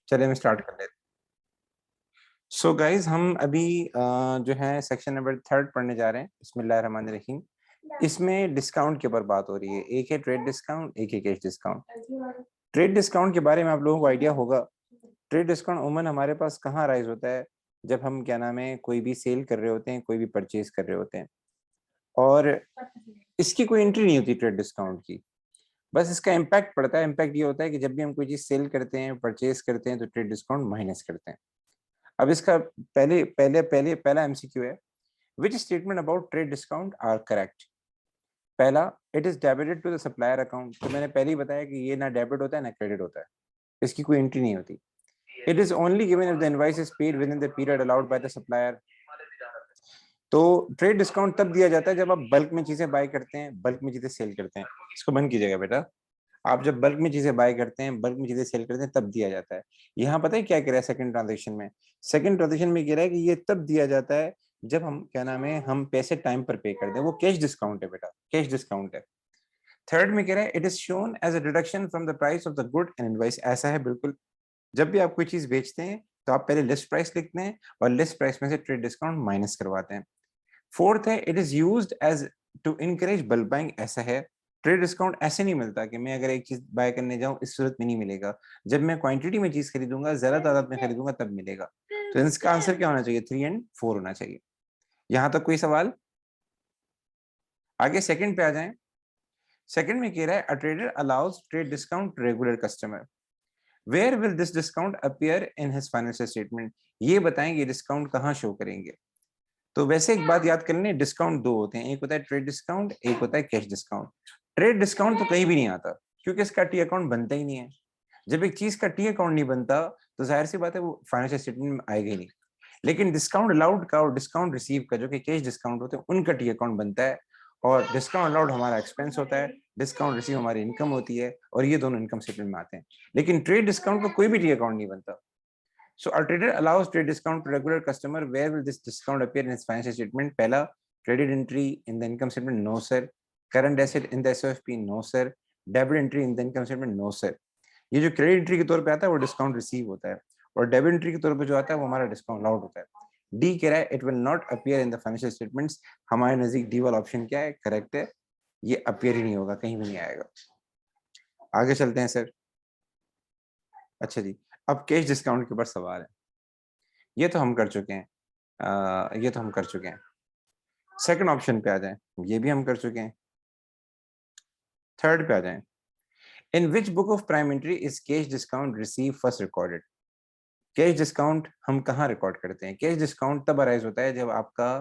चलिए हम स्टार्ट कर लेते हैं। सो गाइज हम अभी जो है सेक्शन नंबर 3 पढ़ने जा रहे हैं। बिस्मिल्लाहिर्रहमानिर्रहीम। इसमें डिस्काउंट के ऊपर बात हो रही है। एक है ट्रेड डिस्काउंट, एक है कैश डिस्काउंट। ट्रेड डिस्काउंट के बारे में आप लोगों को आइडिया होगा। ट्रेड डिस्काउंट उमूमन हमारे पास कहाँ राइज होता है? जब हम क्या नाम है कोई भी सेल कर रहे होते हैं, कोई भी परचेज कर रहे होते हैं, और इसकी कोई एंट्री नहीं होती ट्रेड डिस्काउंट की। बस इसका इम्पैक्ट पड़ता है। इम्पैक्ट ये होता है कि जब भी हम कोई चीज सेल करते हैं, परचेज करते हैं, तो ट्रेड डिस्काउंट माइनस करते हैं। अब इसका पहले पहले पहले पहला एमसीक्यू है, which statement about trade discount are correct? पहला, it is debited to the supplier account. तो मैंने पहले ही बताया कि ये ना डेबिट होता है ना क्रेडिट होता है, इसकी कोई एंट्री नहीं होती। It is only given if the invoice is paid with in the period allowed by the supplier. तो ट्रेड डिस्काउंट तब दिया जाता है जब आप बल्क में चीजें बाय करते हैं, बल्क में चीजें सेल करते हैं। इसको बंद कीजिएगा बेटा। आप जब बल्क में चीजें बाय करते हैं, बल्क में चीजें सेल करते हैं, तब दिया जाता है। यहाँ पता है क्या कह रहा है सेकंड ट्रांजेक्शन में? सेकंड ट्रांजेक्शन में कह रहा है कि ये तब दिया जाता है जब हम क्या नाम है हम पैसे टाइम पर पे कर दें। वो कैश डिस्काउंट है बेटा, कैश डिस्काउंट है। थर्ड में कह रहा है it is shown as a deduction from the price of the good and invoice. ऐसा है बिल्कुल। जब भी आप कोई चीज बेचते हैं तो आप पहले लिस्ट प्राइस लिखते हैं और लिस्ट प्राइस में से ट्रेड डिस्काउंट माइनस करवाते हैं। फोर्थ है it is used as to encourage bulk buying. ऐसा है, ट्रेड डिस्काउंट ऐसे नहीं मिलता कि मैं अगर एक चीज बाय करने जाऊं इस सूरत में नहीं मिलेगा। जब मैं क्वांटिटी में चीज खरीदूंगा, ज्यादा तादाद में खरीदूंगा, तब मिलेगा। तो इसका आंसर क्या होना चाहिए? 3 एंड 4 होना चाहिए। यहां तक कोई सवाल? आगे सेकंड पे आ जाएं। सेकंड में कह रहा है a trader allows trade discount regular customer. Where will this discount appear in his financial statement? ये बताएंगे डिस्काउंट कहाँ शो करेंगे। तो वैसे एक बात याद कर लें, डिस्काउंट दो होते हैं, एक होता है ट्रेड डिस्काउंट, एक होता है कैश डिस्काउंट। ट्रेड डिस्काउंट तो कहीं भी नहीं आता, क्योंकि इसका टी अकाउंट बनता ही नहीं है। जब एक चीज का टी अकाउंट नहीं बनता तो जाहिर सी बात है वो फाइनेंशियल स्टेटमेंट में आएगा ही नहीं। लेकिन डिस्काउंट अलाउड का और डिस्काउंट रिसीव का, जो कि कैश डिस्काउंट होते हैं, उनका टी अकाउंट बनता है। और डिस्काउंट अलाउड हमारा एक्सपेंस होता है, डिस्काउंट रिसीव हमारी इनकम होती है, और ये दोनों इनकम स्टेटमेंट में आते हैं। लेकिन ट्रेड डिस्काउंट का कोई भी टी अकाउंट नहीं बनता। So a trader allows trade discount to regular customer. Where will this discount appear in his financial statement? पहला, credit entry in the income statement? No sir. Current asset in the SOFP? No sir. Debit entry in the income statement? No sir. ये जो credit entry के तौर पे आता है वो discount receive होता है, और डेबिट एंट्री के तौर पे जो आता है वो हमारा डिस्काउंट अलाउड होता है। डी कह रहा है it will not appear in the financial statements. हमारे नजदीक डी वाला ऑप्शन क्या है? करेक्ट है, ये अपीयर ही नहीं होगा, कहीं भी नहीं आएगा। आगे चलते हैं सर। अच्छा जी, अब कैश डिस्काउंट के ऊपर सवाल है। ये तो हम कर चुके हैं, ये तो हम कर चुके हैं। सेकंड ऑप्शन पे आ जाएं, ये भी हम कर चुके हैं। थर्ड पे आ जाएं। In which book of prime entry is cash discount receive first recorded? Cash discount हम कहाँ रिकॉर्ड करते हैं? कैश डिस्काउंट तब अराइज होता है जब आपका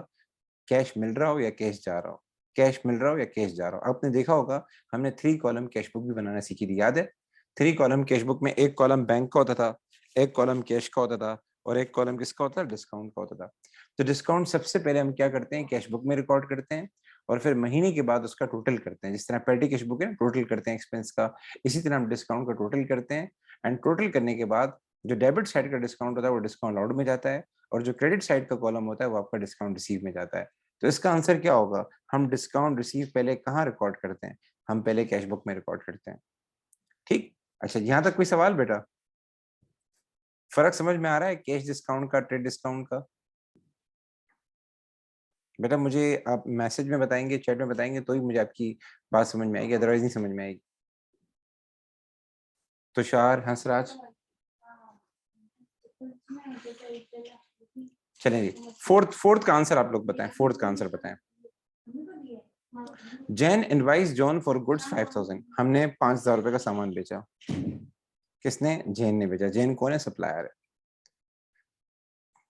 कैश मिल रहा हो या कैश जा रहा हो, कैश मिल रहा हो या कैश जा रहा हो। आपने देखा होगा हमने 3 कॉलम कैश बुक भी बनाना सीखी थी, याद है? 3 कॉलम कैश बुक में एक कॉलम बैंक का होता था, एक कॉलम कैश का होता था, और एक कॉलम किसका होता था? डिस्काउंट का होता था। तो डिस्काउंट सबसे पहले हम क्या करते हैं? कैश बुक में रिकॉर्ड करते हैं, और फिर महीने के बाद उसका टोटल करते हैं। जिस तरह पेटी कैश बुक है, टोटल करते हैं एक्सपेंस का, इसी तरह हम डिस्काउंट का टोटल करते हैं। एंड टोटल करने के बाद जो डेबिट साइड का डिस्काउंट होता है वो डिस्काउंट अलाउड में जाता है, और जो क्रेडिट साइड का कॉलम होता है वो आपका डिस्काउंट रिसीव में जाता है। तो इसका आंसर क्या होगा? हम डिस्काउंट रिसीव पहले कहाँ रिकॉर्ड करते हैं? हम पहले कैश बुक में रिकॉर्ड करते हैं। ठीक। अच्छा, यहां तक कोई सवाल बेटा? फर्क समझ में आ रहा है कैश डिस्काउंट का, ट्रेड डिस्काउंट का? बेटा मुझे आप मैसेज में बताएंगे, चैट में बताएंगे, तो ही मुझे आपकी बात समझ में आएगी, अदरवाइज नहीं समझ में आएगी। तुषार, हंसराज, चलें जी। फोर्थ का आंसर आप लोग बताएं, फोर्थ का आंसर बताएं। Jain invoice John for goods 5000। हमने 5000 रुपए का सामान बेचा। किसने? जैन ने बेचा। जैन कौन है? सप्लायर है।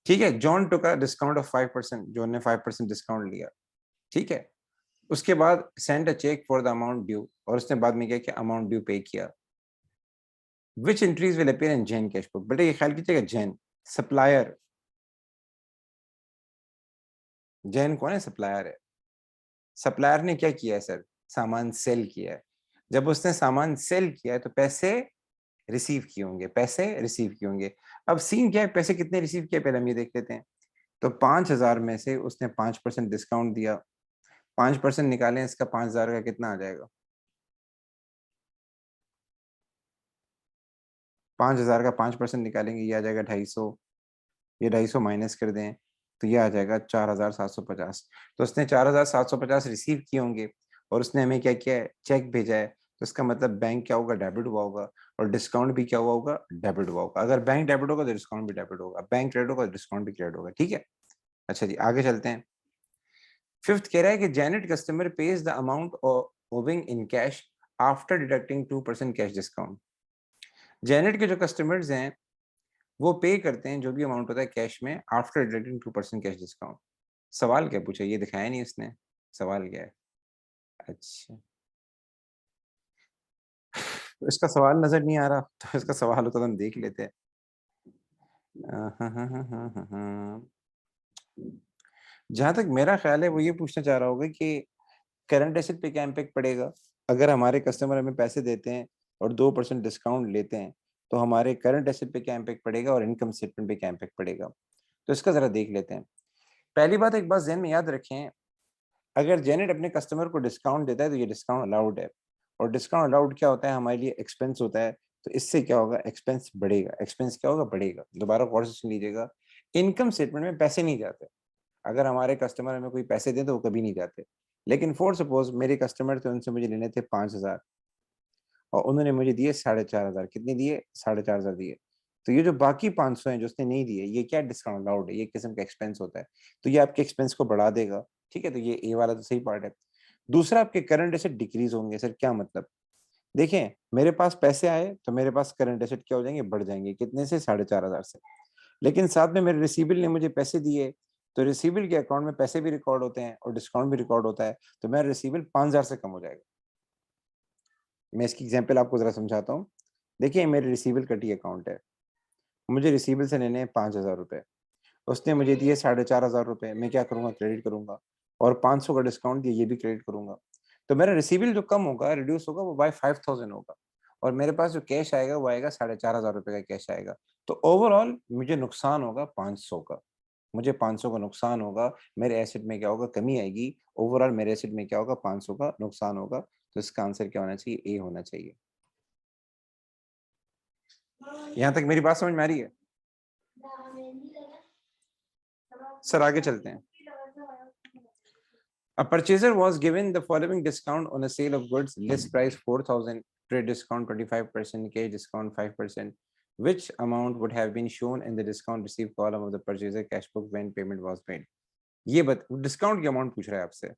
ठीक है, John took a discount of 5%। John ने 5% डिस्काउंट लिया। ठीक है, उसके बाद send a cheque for the amount due, और उसने बाद में क्या किया? अमाउंट ड्यू पे किया। Which entries will appear in Jain cash book? बेटा ये ख्याल कीजिएगा, जैन सप्लायर। जैन कौन है? सप्लायर है। सप्लायर ने क्या किया है सर? सामान सेल किया है। जब उसने सामान सेल किया है तो पैसे रिसीव किए होंगे, पैसे रिसीव किए होंगे। अब सीन क्या है, पैसे कितने रिसीव किए पहले हम ये देख लेते हैं। तो 5000 में से उसने 5% डिस्काउंट दिया। 5% निकालें, इसका 5000 का कितना आ जाएगा? 5,000 का 5% निकालेंगे, ये आ जाएगा 250। ये 250 माइनस कर दें तो ये आ जाएगा 4,750। तो उसने 4,750 रिसीव किए होंगे और उसने हमें क्या किया है, चेक भेजा है। तो इसका मतलब बैंक क्या होगा, डेबिट हुआ होगा, और डिस्काउंट भी क्या हुआ होगा, डेबिट हुआ होगा। अगर बैंक डेबिट होगा तो डिस्काउंट भी डेबिट होगा, बैंक क्रेडिट होगा तो डिस्काउंट भी क्रेडिट होगा। ठीक है, अच्छा जी आगे चलते हैं। फिफ्थ कह रहा है कि Janet customer page the amount owing in cash after deducting 2% cash discount. Janet के जो कस्टमर्स हैं वो पे करते हैं जो भी अमाउंट होता है कैश में आफ्टर डिडक्टिंग 2% कैश डिस्काउंट। सवाल क्या पूछा, ये दिखाया नहीं उसने, सवाल क्या है। अच्छा, तो इसका सवाल नजर नहीं आ रहा, तो इसका सवाल होता तो हम देख लेते हैं। जहां तक मेरा ख्याल है वो ये पूछना चाह रहा होगा कि करंट एसेट पे क्या इम्पैक्ट पड़ेगा। अगर हमारे कस्टमर हमें पैसे देते हैं और 2% डिस्काउंट लेते हैं तो हमारे करंट एसेट पे क्या इम्पैक्ट पड़ेगा और इनकम स्टेटमेंट पे क्या इम्पैक्ट पड़ेगा। तो इसका जरा देख लेते हैं। पहली बात, एक बात ज़हन में याद रखें, अगर जेनेट अपने कस्टमर को डिस्काउंट देता है तो ये डिस्काउंट अलाउड है। और डिस्काउंट अलाउड क्या होता है, हमारे लिए एक्सपेंस होता है। तो इससे क्या होगा, एक्सपेंस बढ़ेगा। एक्सपेंस क्या होगा, बढ़ेगा। दोबारा गौर से सुन लीजिएगा, इनकम स्टेटमेंट में पैसे नहीं जाते। अगर हमारे कस्टमर हमें कोई पैसे दें तो वो कभी नहीं जाते। लेकिन फॉर सपोज मेरे कस्टमर थे, उनसे मुझे लेने थे 5,000 और उन्होंने मुझे दिए 4,500। कितने दिए, 4,500 दिए। तो ये जो बाकी 500 हैं जो उसने नहीं दिए, ये क्या डिस्काउंट अलाउड है, ये किस्म का एक्सपेंस होता है। तो ये आपके एक्सपेंस को बढ़ा देगा। ठीक है, तो ये ए वाला तो सही पार्ट है। दूसरा, आपके करंट एसेट डिक्रीज होंगे। सर क्या मतलब, देखें मेरे पास पैसे आए तो मेरे पास करंट एसेट क्या हो जाएंगे, बढ़ जाएंगे। कितने से, 4,500 से। लेकिन साथ में मेरे रिसीबल ने मुझे पैसे दिए, तो रिसीबल के अकाउंट में पैसे भी रिकॉर्ड होते हैं और डिस्काउंट भी रिकॉर्ड होता है। तो मेरा रिसीबल 5,000 से कम हो जाएगा। मैं इसकी एग्जांपल आपको जरा समझाता हूँ। देखिए मेरे रिसीबल कटी अकाउंट है, मुझे रिसीबल से लेने हैं 5,000 रुपए। उसने मुझे दिए 4,500 रुपए। मैं क्या करूंगा, क्रेडिट करूंगा। और 500 का डिस्काउंट दिया, ये भी क्रेडिट करूंगा। तो मेरा रिसीबल जो कम होगा, रिड्यूस होगा, वो बाय 5,000 होगा। और मेरे पास जो कैश आएगा वो आएगा 4,500 रुपए का कैश आएगा। तो ओवरऑल मुझे नुकसान होगा 500 का। मुझे 500 का नुकसान होगा। मेरे एसेट में क्या होगा, कमी आएगी। ओवरऑल मेरे एसेट में क्या होगा, 500 का नुकसान होगा। तो इसका आंसर क्या होना चाहिए, ए होना चाहिए। यहाँ तक मेरी बात समझ में आ रही है। सर आगे चलते हैं। A purchaser was given the following discount on a sale of goods: list price 4,000, trade discount 25%, cash discount 5%. Which amount would have been shown in the discount received column of the purchaser cash book when payment was made? ये discount की amount पूछ रहा है आपसे।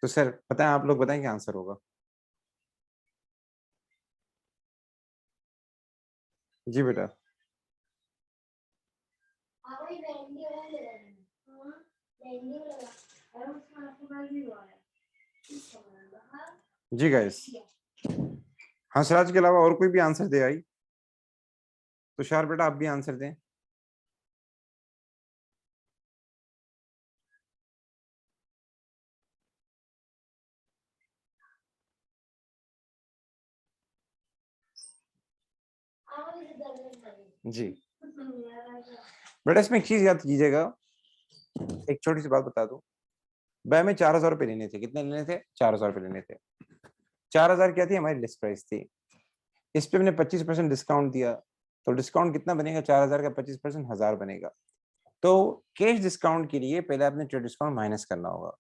तो sir बताएं, आप लोग बताएं क्या आंसर होगा। जी बेटा। जी गाइस, हंसराज के अलावा और कोई भी आंसर दे आई। तुषार बेटा आप भी आंसर दें। जी बेटा, इसमें एक चीज याद कीजिएगा, एक छोटी सी बात बता दूं। भाई हमें 4,000 रुपये लेने थे। कितने लेने थे, 4,000 रुपये लेने थे। 4,000 क्या थी, हमारी लिस्ट प्राइस थी। इस पे मैंने 25% डिस्काउंट दिया। तो डिस्काउंट कितना बनेगा, 4,000 का 25% 1,000 बनेगा। तो कैश डिस्काउंट के लिए पहले आपने ट्रेड डिस्काउंट माइनस करना होगा।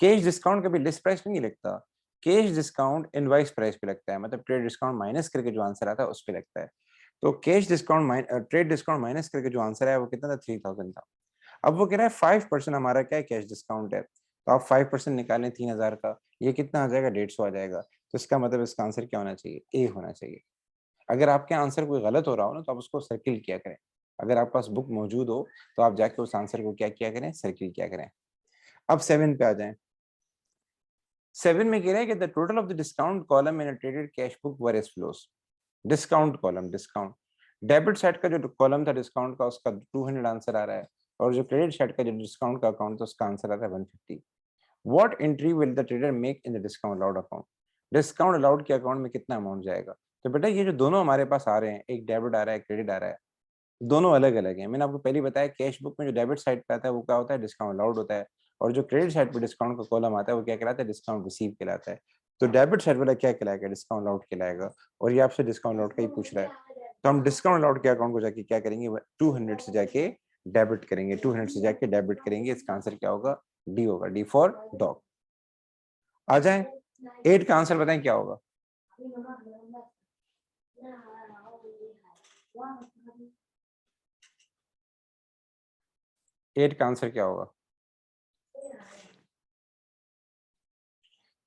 कैश डिस्काउंट कभी लिस्ट प्राइस पे नहीं लगता। कैश डिस्काउंट इनवाइस प्राइस पे लगता है, मतलब ट्रेड डिस्काउंट माइनस करके जो आंसर आता है उस पे लगता है। तो cash discount trade discount minus करके जो आंसर है वो कितना था, 3,000 था। अब वो कह रहा है 5% हमारा क्या है, कैश डिस्काउंट है। तो आप 5% निकालें 3,000 का, ये कितना आ जाएगा, 150 आ जाएगा। तो इसका मतलब इसका आंसर क्या होना चाहिए, ए होना चाहिए। अगर आपके आंसर कोई गलत हो रहा हो ना तो आप उसको सर्किल किया करें। अगर आपके पास बुक मौजूद हो तो आप जाके उस आंसर को क्या किया करें, सर्किल किया करें। अब 7 पे आ जाएं। 7 में कह रहा है कि the total of the discount column in traded cash book were as follows. Discount column, discount debit side का जो कॉलम था डिस्काउंट का, उसका 200 आंसर आ रहा है। और जो क्रेडिट साइड का जो डिस्काउंट का अकाउंट था उसका आंसर आ रहा है 150। What entry will the trader make in the discount allowed account. Discount allowed के अकाउंट में कितना अमाउंट जाएगा। तो बेटा ये जो दोनों हमारे पास आ रहे हैं, एक डेबिट आ रहा है, क्रेडिट आ रहा है, दोनों अलग अलग हैं। मैंने आपको पहले बताया कैश बुक में जो डेबिट साइड पे आता है वो क्या होता है, डिस्काउंट अलाउड होता है। और जो क्रेडिट साइड पे डिस्काउंट का कॉलम आता है वो क्या कहलाता है, डिस्काउंट रिसीव कहलाता है। तो डेबिट साइड वाला क्या कहलाएगा, डिस्काउंट अलाउड कहलाएगा, और ये आपसे डिस्काउंट अलाउड का ही पूछ रहा है। तो हम डिस्काउंट अलाउड के अकाउंट को जाके क्या करेंगे, 200 से जाके डेबिट करेंगे, 200 से जाके डेबिट करेंगे। इसका आंसर क्या होगा, डी होगा, डी फॉर डॉग। आ जाए 8 का आंसर बताएं क्या होगा। 8 का आंसर क्या होगा।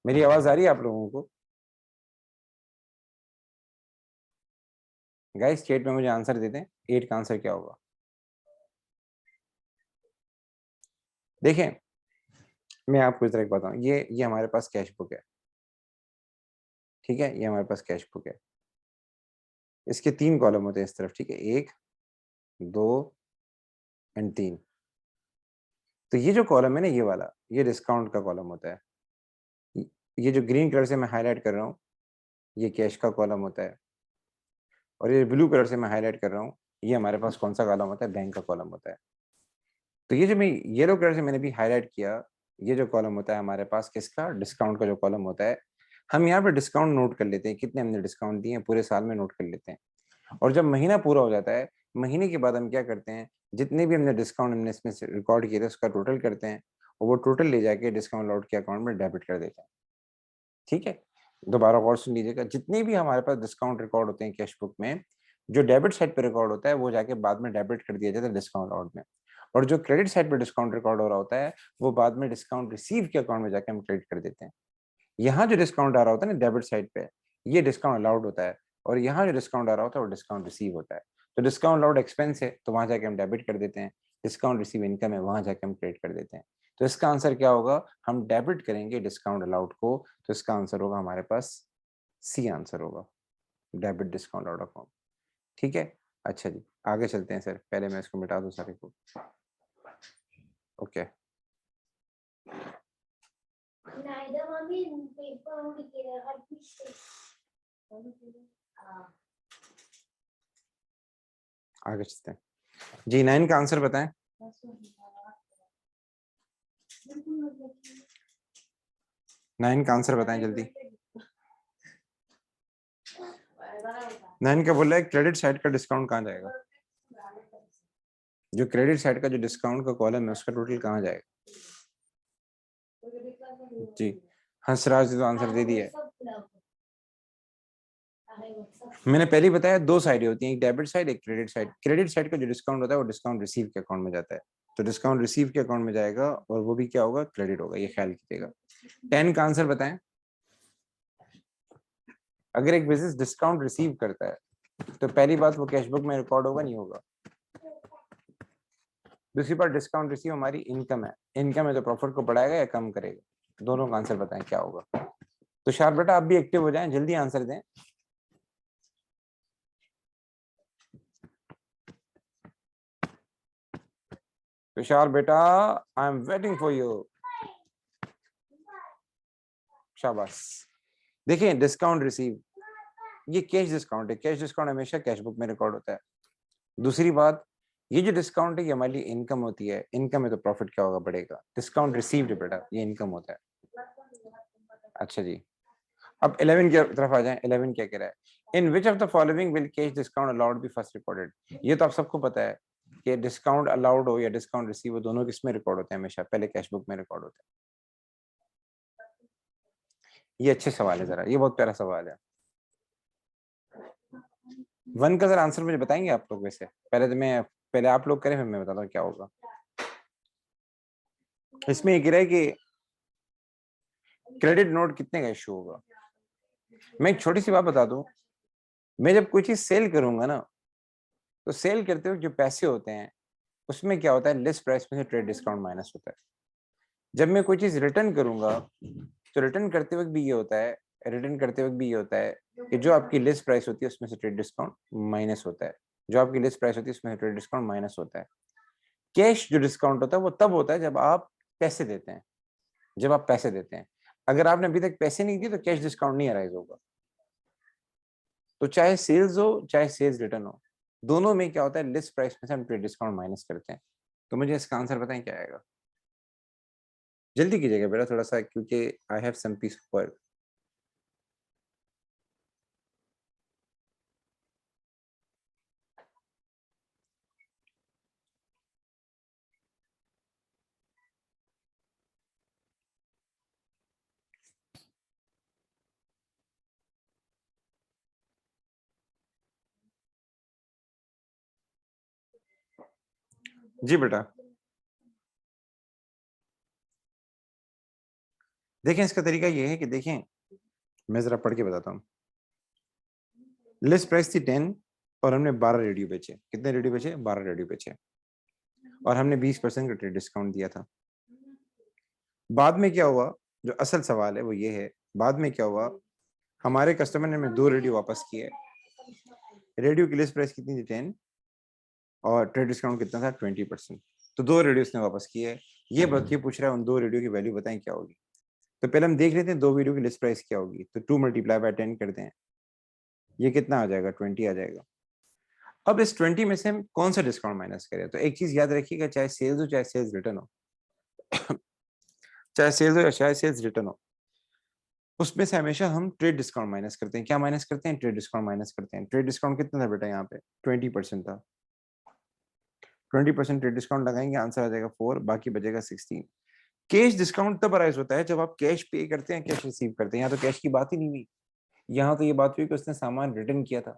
मेरी आवाज आ रही है आप लोगों को गाइस, चैट में मुझे आंसर दे दें, 8 का आंसर क्या होगा। देखें मैं आपको इस तरह बताऊं, ये हमारे पास कैश बुक है, ठीक है, ये हमारे पास कैश बुक है। इसके 3 कॉलम होते हैं इस तरफ, ठीक है, 1 2 एंड 3। तो ये जो कॉलम है ना, ये वाला, ये डिस्काउंट का कॉलम होता है। ये जो ग्रीन कलर से मैं हाईलाइट कर रहा हूँ, ये कैश का कॉलम होता है, और ये ब्लू कलर से मैं हाईलाइट कर रहा हूँ, ये हमारे पास कौन सा कॉलम होता है, बैंक का कॉलम होता है। तो ये जो मैं येलो कलर से मैंने भी हाईलाइट किया, ये जो कॉलम होता है हमारे पास किसका, डिस्काउंट का जो कॉलम होता है। हम यहाँ पे डिस्काउंट नोट कर लेते हैं, कितने हमने डिस्काउंट दिए हैं पूरे साल में नोट कर लेते हैं। और जब महीना पूरा हो जाता है, महीने के बाद हम क्या करते हैं, जितने भी हमने डिस्काउंट हमने इसमें रिकॉर्ड किए थे उसका टोटल करते हैं, और वो टोटल ले जाके डिस्काउंट अलाउड के अकाउंट में डेबिट कर देते हैं। ठीक है, दोबारा गौर सुन लीजिएगा, जितने भी हमारे पास डिस्काउंट रिकॉर्ड होते हैं कैश बुक में, जो डेबिट साइड पे रिकॉर्ड होता है वो जाके बाद में डेबिट कर दिया जाता है डिस्काउंट अलाउड में, और जो क्रेडिट साइड पे डिस्काउंट रिकॉर्ड हो रहा होता है वो बाद में डिस्काउंट रिसीव के अकाउंट में जाके हम क्रेडिट कर देते हैं। यहाँ जो डिस्काउंट आ रहा होता है ना डेबिट साइड पे, ये डिस्काउंट अलाउड होता है, और यहाँ जो डिस्काउंट आ रहा होता है वो डिस्काउंट रिसीव होता है। तो डिस्काउंट अलाउड एक्सपेंस है तो वहां जाके हम डेबिट कर देते हैं, डिस्काउंट रिसीव इनकम है वहां जाके हम क्रेडिट कर देते हैं। तो इसका आंसर क्या होगा, हम डेबिट करेंगे डिस्काउंट अलाउड को, तो इसका आंसर होगा हमारे पास सी आंसर होगा, डेबिट डिस्काउंट अलाउड अकाउंट। ठीक है, अच्छा जी आगे चलते हैं सर, पहले मैं इसको मिटा दूं सारे को। ओके आगे चलते हैं जी। 9 का आंसर बताएं। 9 का आंसर बताएं जल्दी। 9 का बोल रहा है क्रेडिट साइड का डिस्काउंट कहाँ जाएगा, जो क्रेडिट साइड का जो डिस्काउंट का कॉलम है उसका टोटल कहाँ जाएगा। जी हंसराज ने तो आंसर दे दिया है। मैंने पहले ही बताया 2 साइडें होती हैं, एक डेबिट साइड एक क्रेडिट साइड। क्रेडिट साइड का जो डिस्काउंट होता है वो डिस्काउंट रिसीव के अकाउंट में जाता है, तो डिस्काउंट रिसीव के अकाउंट में जाएगा और वो भी क्या होगा, क्रेडिट होगा, ये ख्याल कीजिएगा। 10 का आंसर बताएं। अगर एक बिजनेस डिस्काउंट रिसीव करता है तो पहली बात वो कैश बुक में रिकॉर्ड होगा, नहीं होगा। दूसरी बात डिस्काउंट रिसीव हमारी इनकम है, इनकम है तो प्रॉफिट को बढ़ाएगा या कम करेगा। दोनों का आंसर बताएं क्या होगा। तुषार बेटा आप भी एक्टिव हो जाएं, जल्दी आंसर दें। तुषार बेटा I am waiting for you, शाबाश। देखिए डिस्काउंट रिसीव ये कैश डिस्काउंट है, कैश डिस्काउंट हमेशा कैश बुक में रिकॉर्ड होता है। दूसरी बात ये जो डिस्काउंट है ये हमारी इनकम होती है, इनकम है तो प्रॉफिट क्या होगा, बढ़ेगा। डिस्काउंट रिसीव्ड बेटा ये इनकम होता है। अच्छा जी अब 11 की तरफ आ जाएं। 11 क्या कह रहा है, in which of the following will cash discount allowed be first recorded. ये तो आप सबको पता है कि डिस्काउंट अलाउड हो या डिस्काउंट रिसीव हो दोनों किस में रिकॉर्ड होते हैं, हमेशा पहले कैश बुक में रिकॉर्ड होते हैं। ये अच्छे सवाल है, जरा ये बहुत प्यारा सवाल है। 1 का जरा आंसर मुझे बताएंगे आप लोग। वैसे पहले आप लोग करें फिर मैं बताता हूँ क्या होगा। इसमें ये कह रहा है कि क्रेडिट नोट कितने का इश्यू होगा। मैं एक छोटी सी बात बता दूं, मैं जब कोई चीज सेल करूंगा ना, तो सेल करते वक्त जो पैसे होते हैं उसमें क्या होता है, लिस्ट प्राइस में से ट्रेड डिस्काउंट माइनस होता है। जब मैं कोई चीज रिटर्न करूंगा तो रिटर्न करते वक्त भी ये होता है, रिटर्न करते वक्त भी ये होता है कि जो आपकी लिस्ट प्राइस होती है उसमें से ट्रेड डिस्काउंट माइनस होता है, जो आपकी लिस्ट प्राइस होती है उसमें से ट्रेड डिस्काउंट माइनस होता है। कैश जो डिस्काउंट होता है वो तब होता है जब आप पैसे देते हैं, जब आप पैसे देते हैं। अगर आपने अभी तक पैसे नहीं दिए तो कैश डिस्काउंट नहीं अराइज होगा। तो चाहे सेल्स हो चाहे सेल्स रिटर्न हो, दोनों में क्या होता है, लिस्ट प्राइस में से हम ट्रेड डिस्काउंट माइनस करते हैं। तो मुझे इसका आंसर बताएं क्या आएगा। जल्दी कीजिएगा बेटा थोड़ा सा, क्योंकि I have some piece of work. जी बेटा, देखें इसका तरीका ये है कि देखें, मैं जरा पढ़ के बताता हूँ। लिस्ट प्राइस थी 10 और हमने 12 रेडियो बेचे। कितने रेडियो बेचे? 12 रेडियो बेचे और हमने 20% का ट्रेड डिस्काउंट दिया था। बाद में क्या हुआ, जो असल सवाल है वो ये है, बाद में क्या हुआ, हमारे कस्टमर ने हमें 2 रेडियो वापस किए। रेडियो की लिस्ट प्राइस कितनी थी? 10 और ट्रेड डिस्काउंट कितना था? 20%। तो 2 रेडियो उसने वापस किए। ये पूछ रहा है उन 2 रेडियो की वैल्यू बताएं क्या होगी। तो पहले हम देख लेते हैं 2 वीडियो की लिस्ट प्राइस क्या होगी। तो 2 मल्टीप्लाई बाय 10 करते हैं, ये कितना आ जाएगा? 20 आ जाएगा। अब इस 20 में से हम कौन सा डिस्काउंट माइनस करें? तो एक चीज याद रखिएगा, चाहे सेल्स हो चाहे सेल्स रिटर्न हो, चाहे सेल्स हो या चाहे सेल्स रिटर्न हो, उसमें से हमेशा हम ट्रेड डिस्काउंट माइनस करते हैं। क्या माइनस करते हैं? ट्रेड डिस्काउंट माइनस करते हैं। ट्रेड डिस्काउंट कितना था बेटा? यहाँ पे 20% था। 20% ट्रेड डिस्काउंट लगाएंगे, आंसर आ जाएगा 4, बाकी बचेगा 16। कैश डिस्काउंट तब अराइज होता है जब आप कैश पे करते हैं, कैश रिसीव करते हैं। यहाँ तो कैश की बात ही नहीं हुई, यहाँ तो ये बात हुई कि उसने सामान रिटर्न किया था।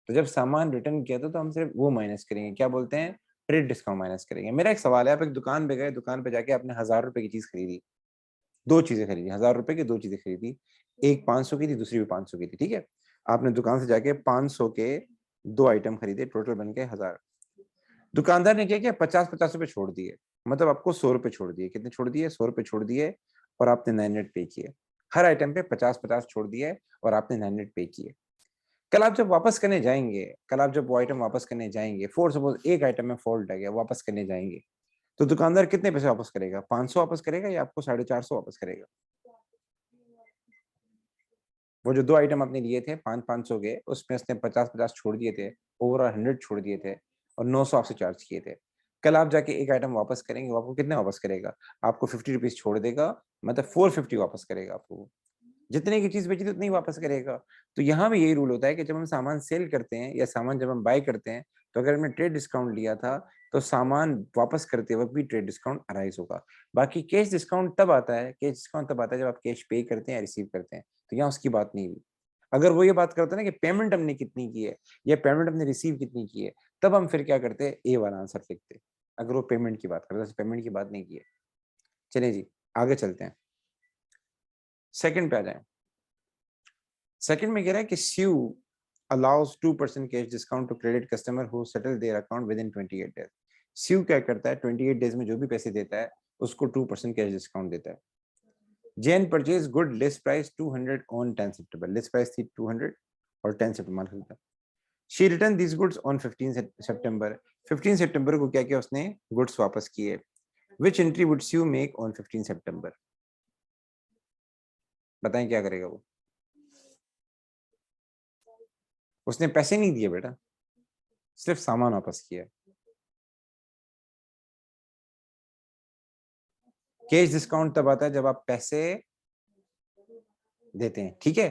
तो जब सामान रिटर्न किया था तो हम सिर्फ वो माइनस करेंगे, क्या बोलते हैं? ट्रेड डिस्काउंट माइनस करेंगे। मेरा एक सवाल है, आप एक दुकान पे गए, दुकान पे जाके आपने 1000 रुपए की चीज खरीदी, 2 चीजें खरीदी, 1000 रुपए की 2 चीजें खरीदी, एक 500 की थी, दूसरी भी 500 की थी, ठीक है। आपने दुकान से जाके 500 के 2 आइटम खरीदे, टोटल बन के 1000। दुकानदार ने क्या किया? 50-50 रुपए छोड़ दिए, मतलब आपको 100 रुपए छोड़ दिए। कितने छोड़ दिए? 100 रुपए छोड़ दिए और आपने 9 पे किए। हर आइटम पे 50-50 छोड़ दिए और आपने 9 पे किए। कल आप जब वापस करने जाएंगे, कल आप जब वो आइटम वापस करने जाएंगे, फॉर सपोज एक आइटम में फॉल्ट आ गया, वापस करने जाएंगे, तो दुकानदार कितने पैसे वापस करेगा? 500 वापस करेगा या आपको 450 वापस करेगा? वो जो 2 आइटम आपने लिए थे 500 के, उसमें उसने 50-50 छोड़ दिए थे, ओवरऑल 100 छोड़ दिए थे और 900 आपसे चार्ज किए थे। कल आप जाके एक आइटम वापस करेंगे, वो आपको कितने वापस करेगा? आपको 50 रुपीज छोड़ देगा, मतलब 450 वापस करेगा आपको। जितने की चीज बेची थी उतनी ही वापस करेगा। तो यहाँ भी यही रूल होता है कि जब हम सामान सेल करते हैं या सामान जब हम बाय करते हैं, तो अगर हमने ट्रेड डिस्काउंट लिया था तो सामान वापस करते वक्त भी ट्रेड डिस्काउंट अराइज होगा। बाकी कैश डिस्काउंट तब आता है, कैश डिस्काउंट तब आता है जब आप कैश पे करते हैं या रिसीव करते हैं, तो यहाँ उसकी बात नहीं हुई। अगर वो ये बात करते हैं ना कि पेमेंट हमने कितनी की है या पेमेंट हमने रिसीव कितनी की है, तब हम फिर क्या करते हैं? ए वाला आंसर लिखते। अगर वो पेमेंट की बात करते हैं, पेमेंट की बात नहीं की है। चलिए जी, आगे चलते हैं, सेकंड पे आ जाए। सेकंड में कह रहा है कि Sue allows 2% cash discount to credit customer who settle their account within 28 days. Sue क्या करता है? 28 डेज में जो भी पैसे देता है उसको 2% कैश डिस्काउंट देता है। Jain purchase good list price 200 on 10 September. List price थी 200 और 10 सितंबर खरीदा। She return this goods on 15 September. 15 सितंबर को क्या किया उसने? गुड्स वापस किए। Which entry would Sue make on 15 September? बताएं क्या करेगा वो? उसने पैसे नहीं दिए बेटा, सिर्फ सामान वापस किया। कैश डिस्काउंट तब आता है जब आप पैसे देते हैं, ठीक है।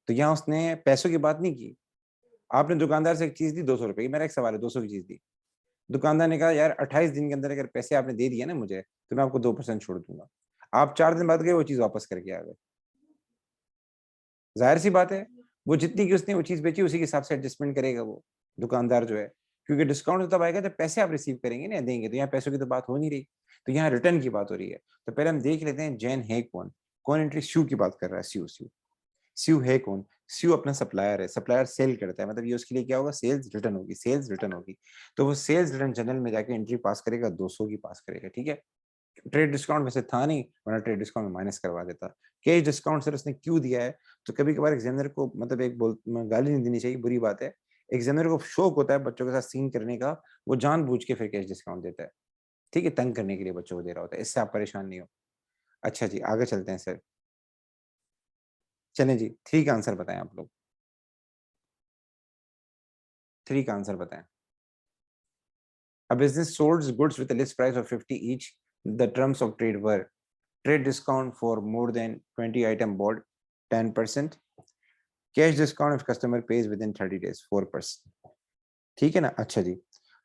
तो यहाँ उसने पैसों की बात नहीं की। आपने दुकानदार से एक चीज दी 200 रुपए की, मेरा एक सवाल है, 200 की चीज दी, दुकानदार ने कहा यार 28 दिन के अंदर अगर पैसे आपने दे दिए ना मुझे, तो मैं आपको 2% छोड़ दूंगा। आप 4 दिन बाद गए, वो चीज वापस करके आ गए। जाहिर सी बात है, वो जितनी की उसने वो चीज बेची उसी के हिसाब से एडजस्टमेंट करेगा वो दुकानदार जो है, क्योंकि डिस्काउंट तो तब आएगा जब पैसे आप रिसीव करेंगे ना, देंगे। तो यहाँ पैसों की तो बात हो नहीं रही, तो यहाँ रिटर्न की बात हो रही है। तो पहले हम देख लेते हैं जैन है कौन। कौन एंट्री? स्यू की बात कर रहा है। स्यू स्यू स्यू है कौन? स्यू अपना सप्लायर है। सप्लायर सेल करता है, मतलब ये उसके लिए क्या होगा? सेल्स रिटर्न होगी, सेल्स रिटर्न होगी। तो वो सेल्स रिटर्न जनरल में जाके एंट्री पास करेगा, 200 की पास करेगा, ठीक है। ट्रेड डिस्काउंट वैसे था नहीं, वरना ट्रेड डिस्काउंट में माइनस करवा देता। कैश डिस्काउंट सर उसने क्यों दिया है? तो कभी कभार एग्जामिनर को, मतलब एक बोल, गाली नहीं देनी चाहिए, बुरी बात है। एग्जामिनर को शौक होता है बच्चों के साथ सीन करने का, वो जानबूझ के फिर कैश डिस्काउंट देता है, ठीक है, तंग करने के लिए बच्चों को दे रहा होता है। इससे आप परेशान नहीं हो। अच्छा जी, आगे चलते हैं सर। चलें जी, 3 का आंसर बताएं आप लोग। 3 का आंसर बताएं। A business sold goods with a list price of 50 each. The terms of trade were trade discount for more than 20 item bought 10%, cash discount if customer pays within 30 days 4%। ठीक है ना? अच्छा जी,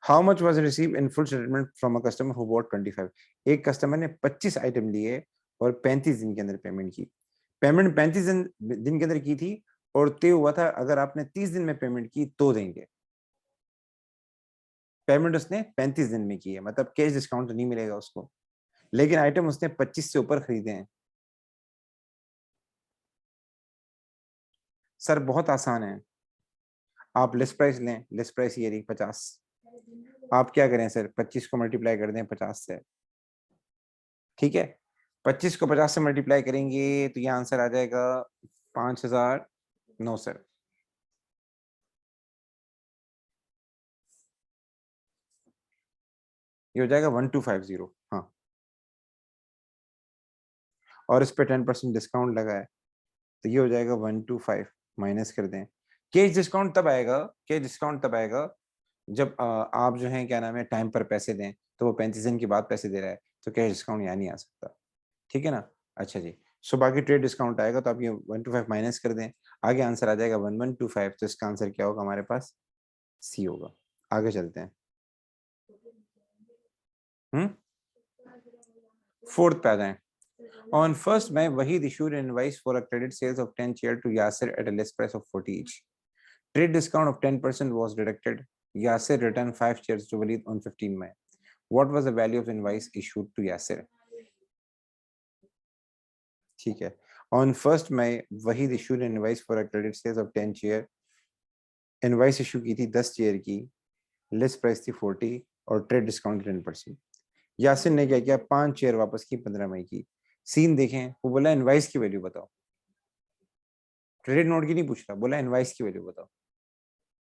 how much was receive in full settlement from a customer who bought 25। एक customer ने 25 item लिए और 35 दिन के अंदर पेमेंट की। पेमेंट 35 दिन के अंदर की थी और तय हुआ था अगर आपने 30 दिन में पेमेंट की तो देंगे। पेमेंट उसने 35 दिन में की है, मतलब कैश डिस्काउंट तो नहीं मिलेगा उसको, लेकिन आइटम उसने 25 से ऊपर खरीदे हैं। सर बहुत आसान है, आप लिस्ट प्राइस लें, लिस्ट प्राइस ये रही 50, आप क्या करें सर, 25 को मल्टीप्लाई कर दें 50 से, ठीक है, 25 को 50 से मल्टीप्लाई करेंगे तो ये आंसर आ जाएगा 5009 सर। ये हो जाएगा 1250। हाँ, और इस पे 10% डिस्काउंट लगा है तो ये हो जाएगा 125, माइनस कर दें। कैश डिस्काउंट तब आएगा, कैश डिस्काउंट तब आएगा जब आप जो है क्या नाम है टाइम पर पैसे दें, तो वो 35 दिन के बाद पैसे दे रहा है, तो कैश डिस्काउंट यहाँ नहीं आ सकता, ठीक है ना। अच्छा जी, सो बाकी ट्रेड डिस्काउंट आएगा तो आप ये 125 माइनस कर दें, आगे आंसर आ जाएगा 1125, तो इसका आंसर क्या होगा हमारे पास, सी होगा। आगे चलते हैं। फोर्थ पे आ जाए। On 1st May, Wahid issued an invoice for a credit sales of 10 shares to Yasir at a list price of 40 each. Trade discount of 10% was deducted. Yasir returned 5 shares to Wahid on 15 May. What was the value of invoice issued to Yasir? ठीक है। On 1st May, Wahid issued an invoice for a credit sales of 10 share. Invoice issue की थी 10 share की, list price थी 40 और trade discount 10%। Yasir ने क्या किया, 5 शेयर वापस की 15 मई की। सीन देखें, वो बोला इनवाइस की वैल्यू बताओ, क्रेडिट नोट की नहीं पूछ रहा, बोला इनवाइस की वैल्यू बताओ,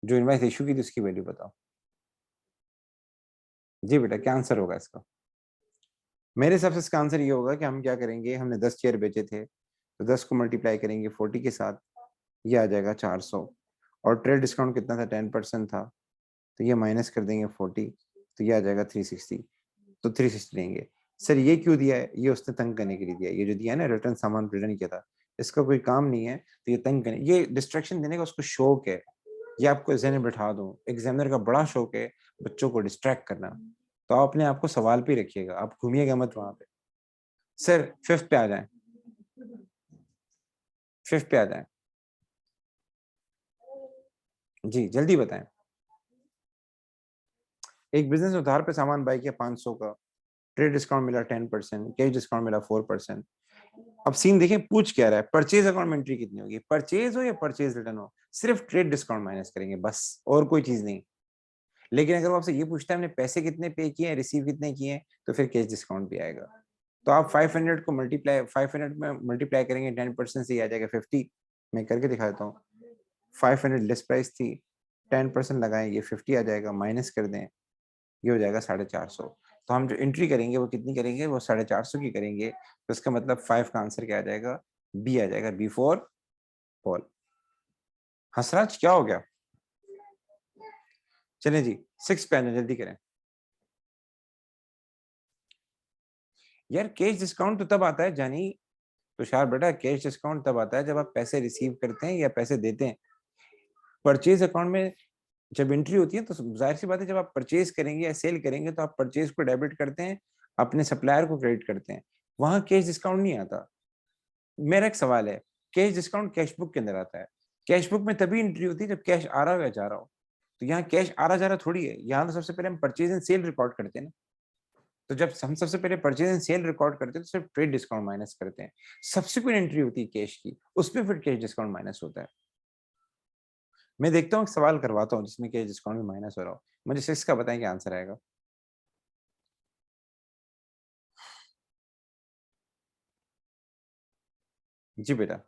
जो इनवाइस इशू की थी उसकी वैल्यू बताओ। जी बेटा, क्या आंसर होगा इसका? मेरे हिसाब से इसका आंसर ये होगा कि हम क्या करेंगे, हमने 10 शेयर बेचे थे तो 10 को मल्टीप्लाई करेंगे 40 के साथ, ये आ जाएगा 400, और ट्रेड डिस्काउंट कितना था, 10% था, तो ये माइनस कर देंगे 40, तो ये आ जाएगा 360, तो 360 लेंगे। सर ये क्यों दिया है, ये उसने तंग करने के लिए दिया है, ये जो दिया है ना रिटर्न, सामान रिटर्न किया था, इसका कोई काम नहीं है, तो ये तंग करने, ये डिस्ट्रैक्शन देने का उसको शौक है, ये आपको जहन में बैठा दूं, एग्जामिनर का बड़ा शौक है बच्चों को डिस्ट्रैक्ट करना, तो आप अपने आप को सवाल पे रखिएगा, आप घूमिएगा मत वहां पे। सर फिफ्थ पे आ जाए, फिफ्थ पे आ जाए, जी जल्दी बताएं। एक बिजनेस ने उधार पे सामान बाय किया 500 का, ट्रेड डिस्काउंट मिला 10%, कैश डिस्काउंट मिला 4%। अब सीन देखें, पूछ क्या रहा है, परचेज अकाउंट में एंट्री कितनी होगी, परचेज हो या परचेज रिटर्न हो, सिर्फ ट्रेड डिस्काउंट माइनस करेंगे बस, और कोई चीज नहीं। लेकिन अगर वो आपसे ये पूछता है हमने पैसे कितने पे किए हैं, रिसीव कितने किए हैं, तो फिर कैश डिस्काउंट भी आएगा। तो आप 500 को मल्टीप्लाई, 500 में मल्टीप्लाई करेंगे 10% से, आ जाएगा 50। मैं करके दिखा देता हूँ, 500 लिस्ट प्राइस थी, 10% लगाएं, ये 50 आ जाएगा, माइनस कर दें, ये हो जाएगा 450। तो हम जो एंट्री करेंगे वो कितनी करेंगे, वो 450 की करेंगे, तो इसका मतलब 5 का आंसर क्या आ जाएगा, बी आ जाएगा, बी फॉर बॉल। हंसराज क्या हो गया? चलें जी, 6 पे आना, जल्दी करें। यार कैश डिस्काउंट तो तब आता है जानी, तुषार बेटा, कैश डिस्काउंट तब आता है जब आप पैसे रिसीव करते हैं या पैसे देते हैं। परचेज अकाउंट में जब एंट्री होती है तो जाहिर सी बात है, जब आप परचेज करेंगे या सेल करेंगे तो आप परचेज को डेबिट करते हैं, अपने सप्लायर को क्रेडिट करते हैं, वहां कैश डिस्काउंट नहीं आता। मेरा एक सवाल है, कैश डिस्काउंट कैश बुक के अंदर आता है, कैश बुक में तभी एंट्री होती है जब कैश आ रहा हो या जा रहा हो, तो यहाँ कैश आ रहा जा रहा थोड़ी है, यहाँ तो सबसे पहले हम परचेज एंड सेल रिकॉर्ड करते हैं ना। तो जब हम सबसे पहले परचेज एंड सेल रिकॉर्ड करते हैं तो सिर्फ ट्रेड डिस्काउंट माइनस करते हैं, सब्सिक्वेंट एंट्री होती है कैश की, उसमें फिर कैश डिस्काउंट माइनस होता है। मैं देखता हूँ, एक सवाल करवाता हूँ जिसमें कैश डिस्काउंट में माइनस हो रहा हो, मुझे 6 का बताएं क्या आंसर आएगा। जी बेटा,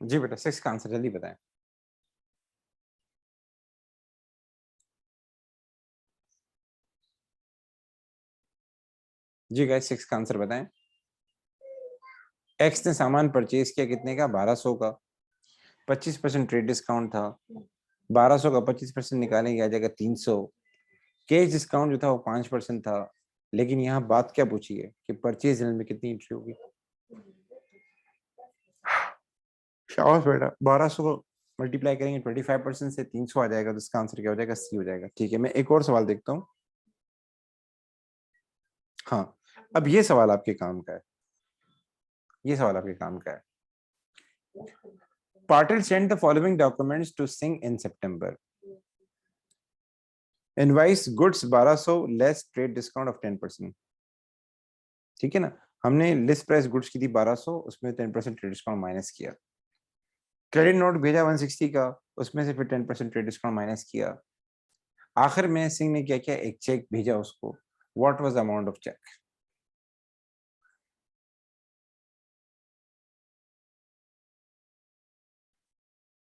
जी बेटा, 6 का आंसर जल्दी बताएं। जी गाइस, 6 का आंसर बताएं। एक्स ने सामान परचेज किया कितने का, 1200 का, 25% ट्रेड डिस्काउंट था, 1200 का 25% निकालेंगे आ जाएगा 300। कैश डिस्काउंट जो था वो 5% था, लेकिन यहाँ बात क्या पूछी है कि परचेज में कितनी एंट्री होगी। शाबाश बेटा, 1200 को मल्टीप्लाई करेंगे 25% से, 300 आ जाएगा, तो इसका आंसर क्या हो जाएगा, सी हो जाएगा। ठीक है, मैं एक और सवाल देखता हूँ। हाँ, अब ये सवाल आपके काम का है, ये सवाल आपके काम का है। Patil sent the following documents to Singh in September. Invoice goods 1200 less trade discount of 10%. ठीक है ना, हमने लिस्ट प्राइस गुड्स की थी 1200, उसमें 10% ट्रेड डिस्काउंट माइनस किया. क्रेडिट नोट भेजा 160 का, उसमें से फिर 10% ट्रेड डिस्काउंट माइनस किया. आखिर में सिंह ने क्या किया, एक चेक भेजा उसको. What was the amount of cheque?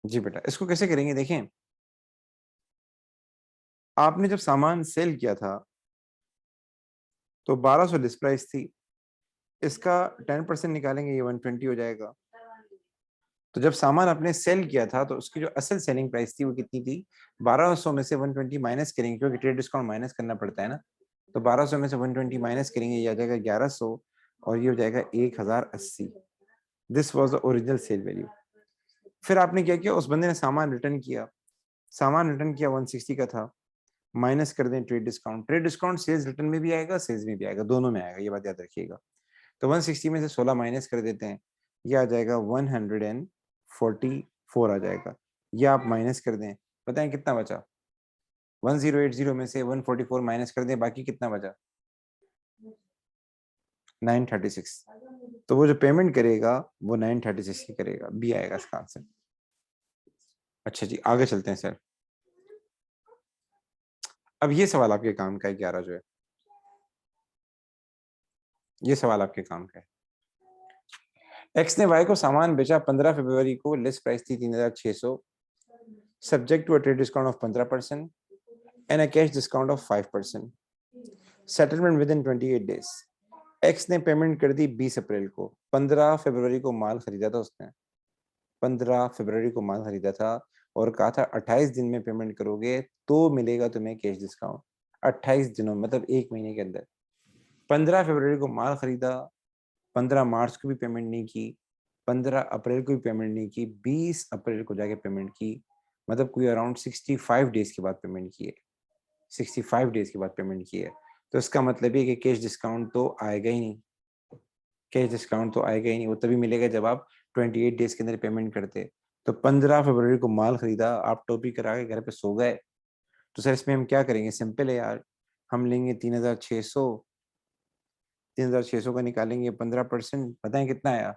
जी बेटा, इसको कैसे करेंगे देखें. आपने जब सामान सेल किया था तो 1200 लिस्ट प्राइस थी, इसका 10% निकालेंगे, ये 120 हो जाएगा. तो जब सामान आपने सेल किया था तो उसकी जो असल सेलिंग प्राइस थी वो कितनी थी? 1200 में से 120 माइनस करेंगे, क्योंकि ट्रेड डिस्काउंट माइनस करना पड़ता है ना. तो 1200 में से 120 माइनस करेंगे, ये आ जाएगा 1100 और ये हो जाएगा 1080. This was the original sale value. फिर आपने क्या किया, उस बंदे ने सामान रिटर्न किया. सामान रिटर्न किया 160 का था, माइनस कर दें trade discount. Trade discount sales return में भी आएगा, सेल्स में भी आएगा, दोनों में आएगा, ये बात याद रखिएगा. तो 160 में से 16 माइनस कर देते हैं, ये आ जाएगा 144 आ जाएगा. ये आप माइनस कर दें, बताएं कितना बचा. 1080 में से 144 माइनस कर दें, बाकी कितना बचा? 936. तो वो जो पेमेंट करेगा वो 936 की करेगा. बी आएगा इसका आंसर. अच्छा जी, आगे चलते हैं सर. अब ये सवाल आपके काम का है 11 जो है, ये सवाल आपके काम का है. एक्स ने वाई को सामान बेचा 15 फरवरी को, लिस्ट प्राइस थी 3600, subject to a trade discount of 15% and a cash discount of 5%. Settlement within 28 days. X ने पेमेंट कर दी 20 अप्रैल को. 15 फरवरी को माल खरीदा था उसने, 15 फरवरी को माल खरीदा था और कहा था 28 दिन में पेमेंट करोगे तो मिलेगा तुम्हें कैश डिस्काउंट. 28 दिनों मतलब एक महीने के अंदर. 15 फरवरी को माल खरीदा, 15 मार्च को भी पेमेंट नहीं की, 15 अप्रैल को भी पेमेंट नहीं की, 20 अप्रैल को जाके पेमेंट की. मतलब कोई अराउंड 65 डेज के बाद पेमेंट की है. 65 डेज के बाद पेमेंट की है. तो इसका मतलब है कि कैश डिस्काउंट तो आएगा ही नहीं. कैश डिस्काउंट तो आएगा ही नहीं, वो तभी मिलेगा जब आप 28 डेज के अंदर पेमेंट करते. तो 15 फरवरी को माल खरीदा, आप टोपी करा के घर पे सो गए. तो सर इसमें हम क्या करेंगे, सिंपल है यार. हम लेंगे 3600, 3600 का निकालेंगे 15%, बताएं कितना आया.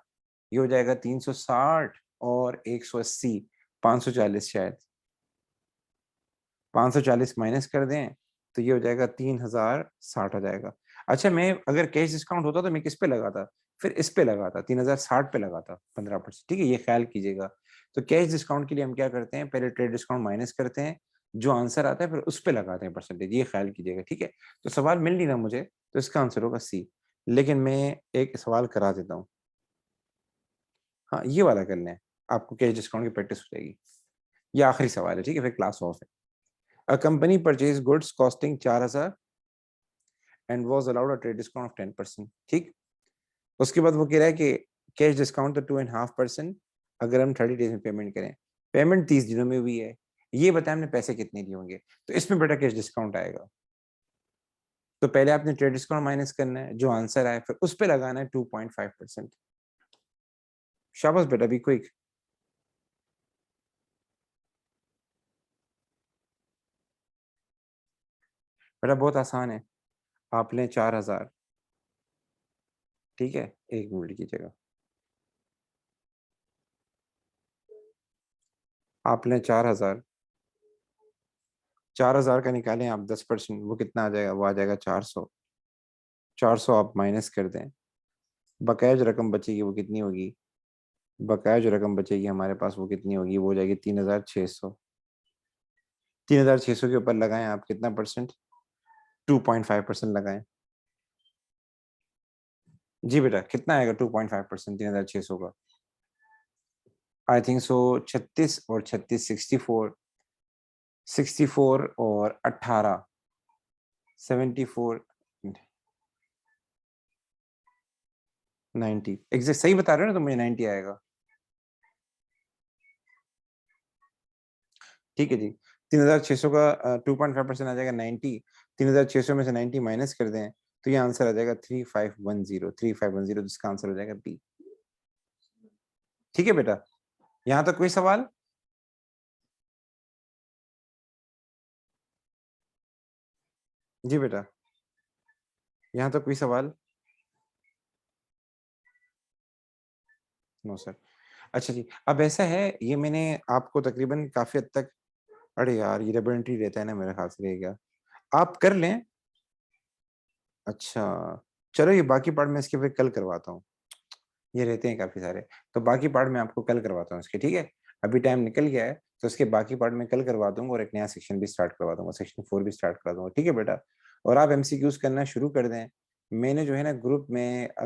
ये हो जाएगा 360 और 180, 540 शायद. 540 माइनस कर दें तो ये हो जाएगा 3060 आ जाएगा. अच्छा, मैं अगर कैश डिस्काउंट होता तो मैं किस पे लगाता, फिर इस पे लगाता, 3060 पे लगाता 15%. ठीक है, ये ख्याल कीजिएगा. तो कैश डिस्काउंट के लिए हम क्या करते हैं, पहले ट्रेड डिस्काउंट माइनस करते हैं, जो आंसर आता है फिर उस पे लगाते हैं परसेंटेज. ये ख्याल कीजिएगा. ठीक है, तो सवाल मिल नहीं रहा मुझे, तो इसका आंसर होगा सी. लेकिन मैं एक सवाल करा देता हूँ. हाँ, ये वाला कर लें, आपको कैश डिस्काउंट की प्रैक्टिस हो जाएगी. ये आखिरी सवाल है, ठीक है, फिर क्लास ऑफ है. A company purchased goods costing 4000 and was allowed a trade discount of 10%. ठीक. उसके बाद वो कह रहा है कि कैश डिस्काउंट तो 2.5% अगर हम 30 डेज में पेमेंट करें. पेमेंट 30 दिनों में हुई है. ये बताया हमने पैसे कितने दिए होंगे. तो इसमें बेटा कैश डिस्काउंट आएगा. तो पहले आपने ट्रेड डिस्काउंट माइनस करना है, जो आंसर आए फिर उस पर लगाना है 2.5%. शाबाश बेटा, बी क्विक. बेटा बहुत आसान है. आप लें 4000. ठीक है, एक मिनट कीजिएगा. आप लें 4000, 4000 का निकालें आप 10%, वो कितना आ जाएगा, वो आ जाएगा 400. 400 आप माइनस कर दें, बकाया जो रकम बचेगी वो कितनी होगी, बकाया जो रकम बचेगी हमारे पास वो कितनी होगी, वो हो जाएगी 3600. 3600 के ऊपर लगाएं आप कितना परसेंट, 2.5% लगाएं. जी बेटा, कितना आएगा 2.5% 3600 का? आई थिंक सो 36 और 36 64, 64 और 18 74, 90. एग्जैक्ट सही बता रहे हो ना, तो मुझे 90 आएगा. ठीक है जी. 3600 का 2.5% आ जाएगा 90. 3600 में से 90 माइनस कर दें तो ये आंसर आ जाएगा 3510, 3510, जिसका आंसर हो जाएगा बी. ठीक है बेटा. यहाँ तक कोई सवाल? जी बेटा, यहाँ तक कोई सवाल? No sir. अच्छा जी, अब ऐसा है, ये मैंने आपको तकरीबन काफ़ी हद तक, अरे यार ये डबल एंट्री रहता है ना, मेरे ख़्याल से रह गया। आप कर लें? अच्छा, चलो ये बाकी पार्ट मैं इसके फिर कल करवाता हूँ। ये रहते हैं काफ़ी सारे, तो बाकी पार्ट मैं आपको कल करवाता हूँ इसके, ठीक है? अभी टाइम निकल गया है, तो इसके बाकी पार्ट मैं कल करवा दूँगा और एक नया सेक्शन भी स्टार्ट करवा दूँगा, सेक्शन 4 भी स्टार्ट करा दूँगा, ठीक है बेटा? और आप एमसीक्यूज़ करना शुरू कर दें। मैंने जो है ना ग्रुप में